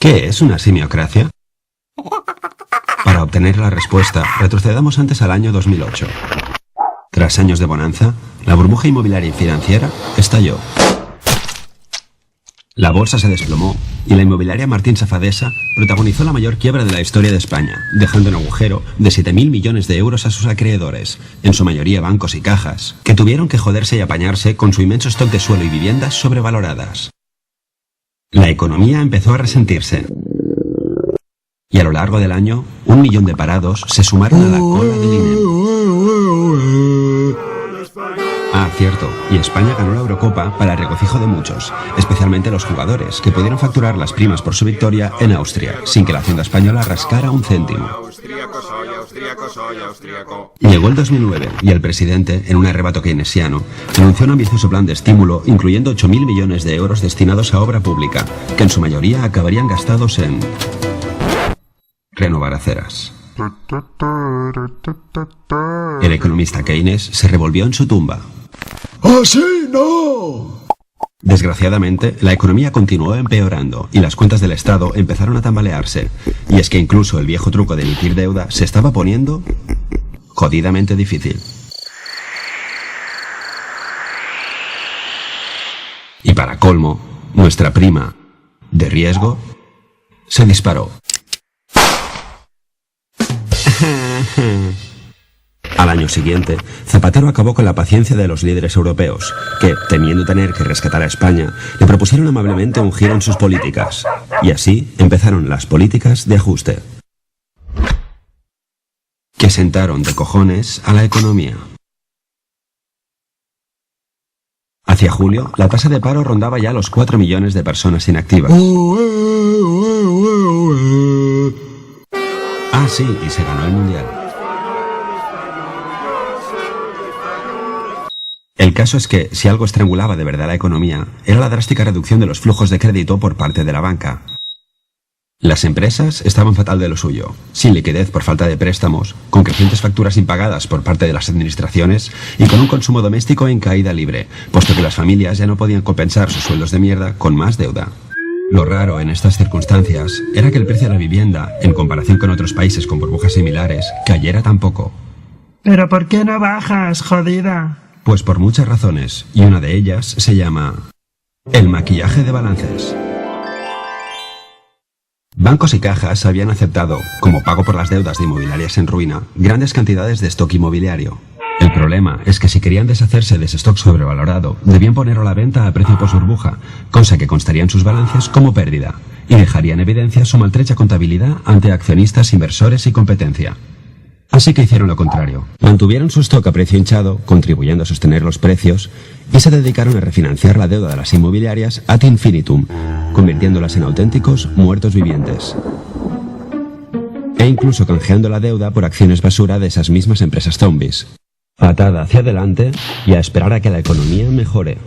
¿Qué es una simiocracia? Para obtener la respuesta, retrocedamos antes al año 2008. Tras años de bonanza, la burbuja inmobiliaria y financiera estalló. La bolsa se desplomó y la inmobiliaria Martín Safadesa protagonizó la mayor quiebra de la historia de España, dejando un agujero de 7.000 millones de euros a sus acreedores, en su mayoría bancos y cajas, que tuvieron que joderse y apañarse con su inmenso stock de suelo y viviendas sobrevaloradas. La economía empezó a resentirse. Y a lo largo del año, 1 millón de parados se sumaron a la cola del INEM. Ah, cierto, y España ganó la Eurocopa para el regocijo de muchos, especialmente los jugadores, que pudieron facturar las primas por su victoria en Austria, sin que la Hacienda española rascara un céntimo. Llegó el 2009 y el presidente, en un arrebato keynesiano, anunció un ambicioso plan de estímulo, incluyendo 8.000 millones de euros destinados a obra pública, que en su mayoría acabarían gastados en renovar aceras. El economista Keynes se revolvió en su tumba. ¡Así no! Desgraciadamente, la economía continuó empeorando y las cuentas del Estado empezaron a tambalearse. Y es que incluso el viejo truco de emitir deuda se estaba poniendo jodidamente difícil. Y para colmo, nuestra prima de riesgo se disparó. Al año siguiente, Zapatero acabó con la paciencia de los líderes europeos, que, temiendo tener que rescatar a España, le propusieron amablemente un giro en sus políticas. Y así empezaron las políticas de ajuste, que sentaron de cojones a la economía. Hacia julio, la tasa de paro rondaba ya los 4 millones de personas inactivas. Ah, sí, y se ganó el Mundial. El caso es que, si algo estrangulaba de verdad la economía, era la drástica reducción de los flujos de crédito por parte de la banca. Las empresas estaban fatal de lo suyo, sin liquidez por falta de préstamos, con crecientes facturas impagadas por parte de las administraciones y con un consumo doméstico en caída libre, puesto que las familias ya no podían compensar sus sueldos de mierda con más deuda. Lo raro en estas circunstancias era que el precio de la vivienda, en comparación con otros países con burbujas similares, cayera tan poco. ¿Pero por qué no bajas, jodida? Pues por muchas razones, y una de ellas se llama el maquillaje de balances. Bancos y cajas habían aceptado, como pago por las deudas de inmobiliarias en ruina, grandes cantidades de stock inmobiliario. El problema es que si querían deshacerse de ese stock sobrevalorado, debían ponerlo a la venta a precio post burbuja, cosa que constaría en sus balances como pérdida, y dejaría en evidencia su maltrecha contabilidad ante accionistas, inversores y competencia. Así que hicieron lo contrario. Mantuvieron su stock a precio hinchado, contribuyendo a sostener los precios, y se dedicaron a refinanciar la deuda de las inmobiliarias ad infinitum, convirtiéndolas en auténticos muertos vivientes. E incluso canjeando la deuda por acciones basura de esas mismas empresas zombies. Patada hacia adelante y a esperar a que la economía mejore.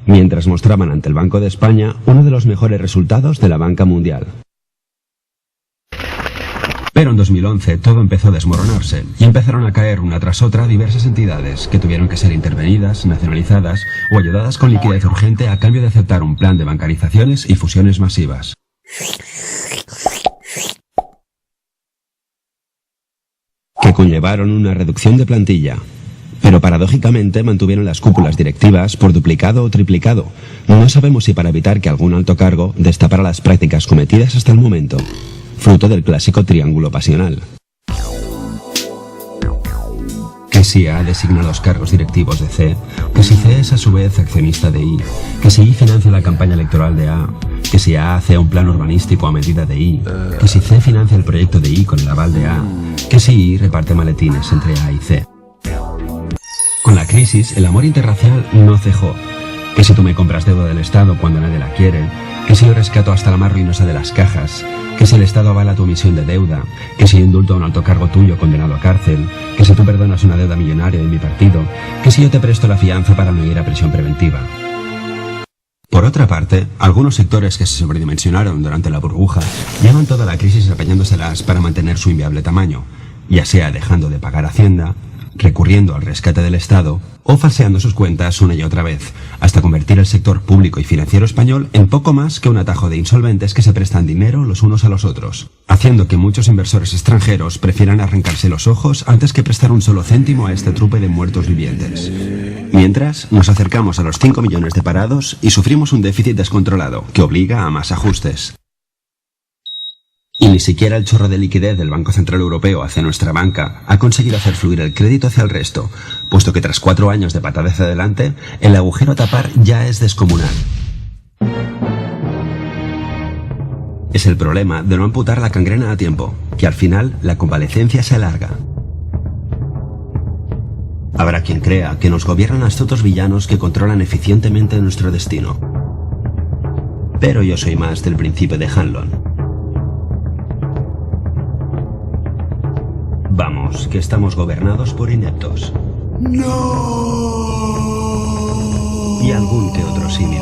Mientras mostraban ante el Banco de España uno de los mejores resultados de la banca mundial. Pero en 2011 todo empezó a desmoronarse y empezaron a caer una tras otra diversas entidades que tuvieron que ser intervenidas, nacionalizadas o ayudadas con liquidez urgente a cambio de aceptar un plan de bancarizaciones y fusiones masivas. Que conllevaron una reducción de plantilla, pero paradójicamente mantuvieron las cúpulas directivas por duplicado o triplicado. No sabemos si para evitar que algún alto cargo destapara las prácticas cometidas hasta el momento, fruto del clásico triángulo pasional. Que si A designa los cargos directivos de C, que si C es a su vez accionista de I, que si I financia la campaña electoral de A, que si A hace un plan urbanístico a medida de I, que si C financia el proyecto de I con el aval de A, que si I reparte maletines entre A y C. Con la crisis, el amor interracial no cejó. Que si tú me compras deuda del Estado cuando nadie la quiere, que si yo rescato hasta la más ruinosa de las cajas, que si el Estado avala tu emisión de deuda, que si yo indulto a un alto cargo tuyo condenado a cárcel, que si tú perdonas una deuda millonaria de mi partido, que si yo te presto la fianza para no ir a prisión preventiva. Por otra parte, algunos sectores que se sobredimensionaron durante la burbuja llevan toda la crisis apañándoselas para mantener su inviable tamaño, ya sea dejando de pagar Hacienda recurriendo al rescate del Estado o falseando sus cuentas una y otra vez, hasta convertir el sector público y financiero español en poco más que un atajo de insolventes que se prestan dinero los unos a los otros, haciendo que muchos inversores extranjeros prefieran arrancarse los ojos antes que prestar un solo céntimo a este trupe de muertos vivientes. Mientras, nos acercamos a los 5 millones de parados y sufrimos un déficit descontrolado que obliga a más ajustes. Y ni siquiera el chorro de liquidez del Banco Central Europeo hacia nuestra banca ha conseguido hacer fluir el crédito hacia el resto, puesto que tras 4 años de patada hacia adelante, el agujero a tapar ya es descomunal. Es el problema de no amputar la gangrena a tiempo, que al final la convalecencia se alarga. Habrá quien crea que nos gobiernan astutos villanos que controlan eficientemente nuestro destino. Pero yo soy más del principio de Hanlon. Vamos, que estamos gobernados por ineptos. ¡No! Y algún que otro simio.